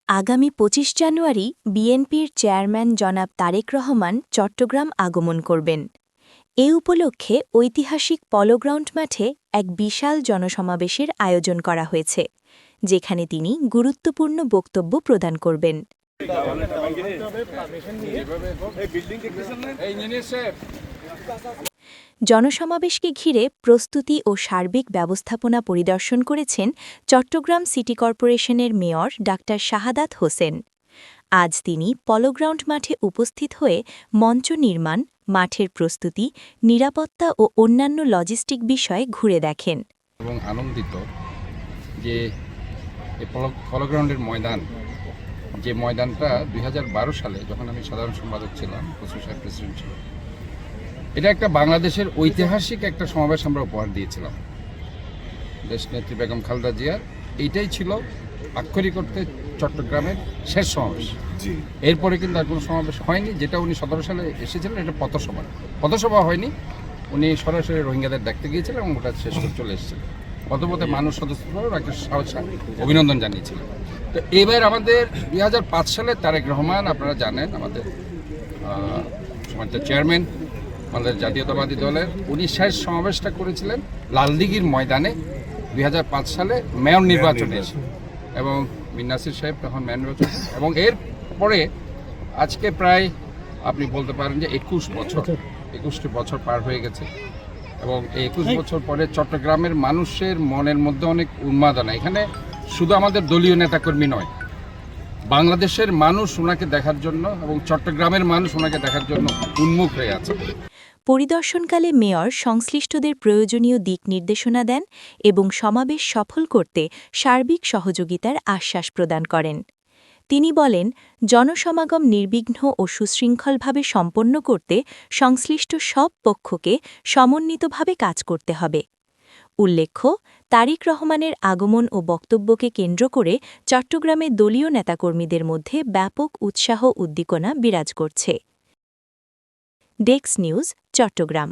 আগামী ২৫ জানুয়ারি বিএনপির চেয়ারম্যান জনাব তারেক রহমান চট্টগ্রাম আগমন করবেন। এ উপলক্ষে ঐতিহাসিক পলোগ্রাউন্ড মাঠে এক বিশাল জনসমাবেশের আয়োজন করা হয়েছে, যেখানে তিনি গুরুত্বপূর্ণ বক্তব্য প্রদান করবেন। জনসমাবেশকে ঘিরে প্রস্তুতি ও সার্বিক ব্যবস্থাপনা পরিদর্শন করেছেন চট্টগ্রাম সিটি কর্পোরেশনের মেয়র ডা. শাহাদাত হোসেন। আজ তিনি পলোগ্রাউন্ড মাঠে উপস্থিত হয়ে মঞ্চ নির্মাণ, মাঠের প্রস্তুতি, নিরাপত্তা ও অন্যান্য লজিস্টিক বিষয়ে ঘুরে দেখেন। এবং আনন্দিত যে এই পলোগ্রাউন্ডের ময়দান, যে ময়দানটা 2012 সালে যখন আমি সাধারণ সম্পাদক ছিলাম, প্রসেসর প্রেসিডেন্ট ছিল, এটা একটা বাংলাদেশের ঐতিহাসিক একটা সমাবেশ আমরা উপহার দিয়েছিলাম দেশনেত্রী বেগম খালেদা জিয়ার। এইটাই ছিল আক্ষরিক অর্থে চট্টগ্রামের শেষ সমাবেশ। এরপরে কিন্তু আর কোনো সমাবেশ হয়নি। যেটা উনি 17 সালে এসেছিলেন, এটা পথসভা হয়নি। উনি সরাসরি রোহিঙ্গাদের দেখতে গিয়েছিলেন এবং ওটা শেষ করে চলে এসেছিলেন। পথপথে মানুষ সদস্যরাও একটা অভিনন্দন জানিয়েছিলেন। তো এবার আমাদের 2005 সালে তারেক রহমান, আপনারা জানেন, আমাদের চেয়ারম্যান আমাদের জাতীয়তাবাদী দলের, উনি শেষ সমাবেশটা করেছিলেন লালদিঘির ময়দানে 2005 সালে মেয়র নির্বাচনে এসে, এবং মির নাসির সাহেব তখন মেয়র নির্বাচন, এবং এর পরে আজকে প্রায় আপনি বলতে পারেন যে 21টি বছর পার হয়ে গেছে। এবং এই 21 বছর পরে চট্টগ্রামের মানুষের মনের মধ্যে অনেক উন্মাদনা। এখানে শুধু আমাদের দলীয় নেতাকর্মী নয়, বাংলাদেশের মানুষ ওনাকে দেখার জন্য এবং চট্টগ্রামের মানুষ ওনাকে দেখার জন্য উন্মুখ হয়ে আছে। পরিদর্শনকালে মেয়র সংশ্লিষ্টদের প্রয়োজনীয় দিক নির্দেশনা দেন এবং সমাবেশ সফল করতে সার্বিক সহযোগিতার আশ্বাস প্রদান করেন। তিনি বলেন, জনসমাগম নির্বিঘ্ন ও সুশৃঙ্খলভাবে সম্পন্ন করতে সংশ্লিষ্ট সব পক্ষকে সমন্বিতভাবে কাজ করতে হবে। উল্লেখ্য, তারেক রহমানের আগমন ও বক্তব্যকে কেন্দ্র করে চট্টগ্রামে দলীয় নেতাকর্মীদের মধ্যে ব্যাপক উৎসাহ উদ্দীপনা বিরাজ করছে। Desk news, Chittagong.